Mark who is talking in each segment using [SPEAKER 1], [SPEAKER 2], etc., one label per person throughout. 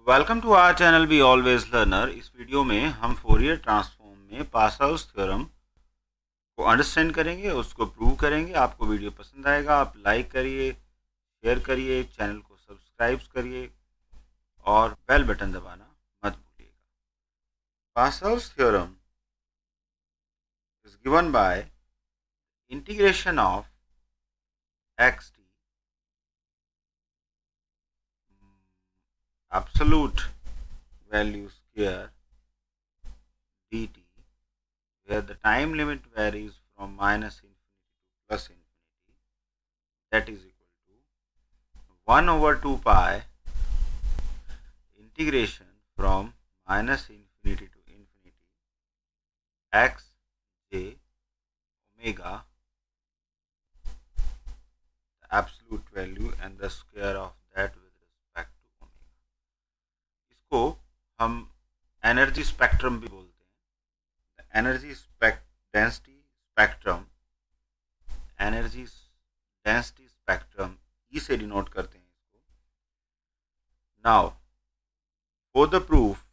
[SPEAKER 1] Welcome to our channel be always learner. इस video में हम फोरियर ट्रांसफॉर्म में पासआउट थ्योरम को अंडरस्टैंड करेंगे, उसको प्रूव करेंगे। आपको वीडियो पसंद आएगा, आप लाइक करिए, शेयर करिए, चैनल को सब्सक्राइब करिए और बेल बटन दबाना मत भूलिएगा। Pass out theorem is given by integration of x T absolute value square dt, where the time limit varies from minus infinity to plus infinity, that is equal to 1 over 2 pi integration from minus infinity to infinity x j omega, the absolute value and the square of that with respect to omega. इसको हम energy spectrum भी बोलते हैं। Energy density spectrum, energy density spectrum E से denote करते हैं इसको। Now for the proof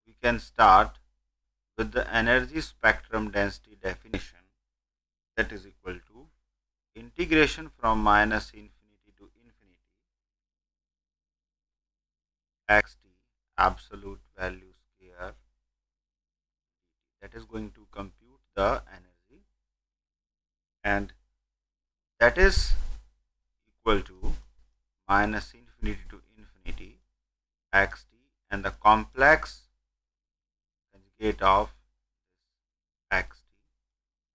[SPEAKER 1] we can start with the energy spectrum density definition, that is equal to integration from minus infinity to infinity xt absolute value square, that is going to compute the energy, and that is equal to minus infinity to infinity xt and the complex conjugate of xt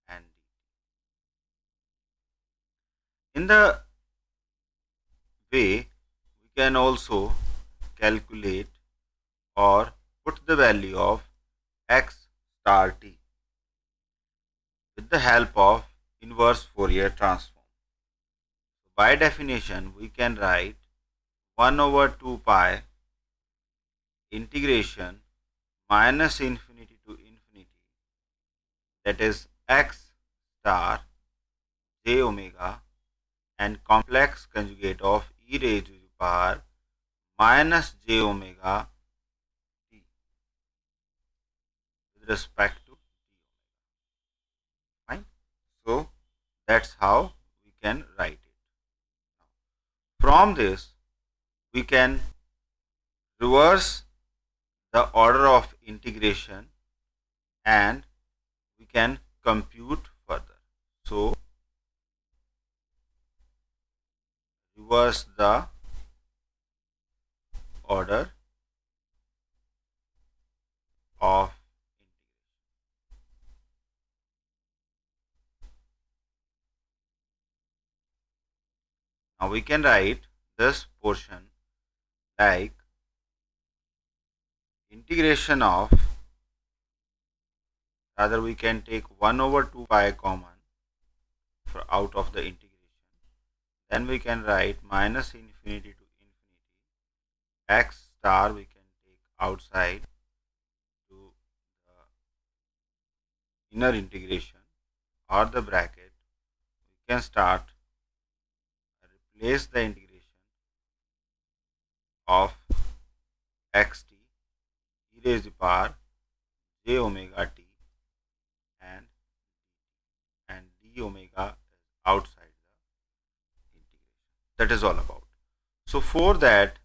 [SPEAKER 1] and dt. In the way, we can also calculate or put the value of x star t with the help of inverse Fourier transform. By definition, we can write 1 over 2 pi integration minus infinity to infinity, that is x star j omega and complex conjugate of e raised to the power minus j omega t with respect to d omega. Fine. So that's how we can write it. From this, we can reverse the order of integration and we can compute further. So reverse the order of integration. Now we can write this portion like integration of, rather we can take 1 over 2 pi common for out of the integration. Then we can write minus infinity to infinity x star, we can take outside to the inner integration or the bracket. We can start replace the integration of xt e raised to the power j omega t and d omega is outside the integration. That is all about. So for that,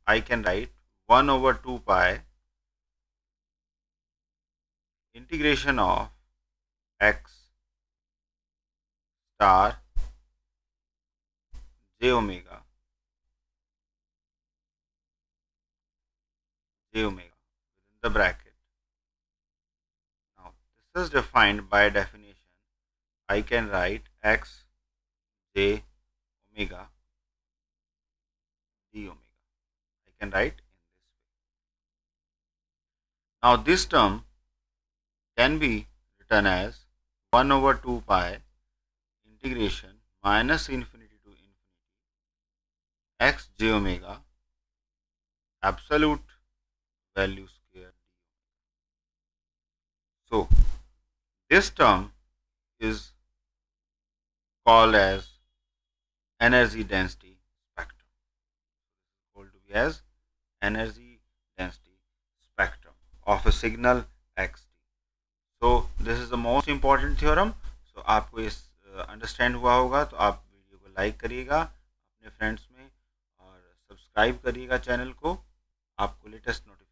[SPEAKER 1] I can write 1 over 2 pi integration of x star j omega within the bracket. Now this is defined by definition. I can write x j omega d omega. I can write in this way. Now this term can be written as 1 over 2 pi integration minus infinity to infinity x j omega absolute value square d omega. So this term is called as energy density spectrum, called to be as energy density spectrum of a signal xt. So this is the most important theorem. So आपको इस understand हुआ होगा तो आप video को like करिएगा अपने friends में और सब्सक्राइब करिएगा चैनल को, आपको लेटेस्ट नोटिफिकेशन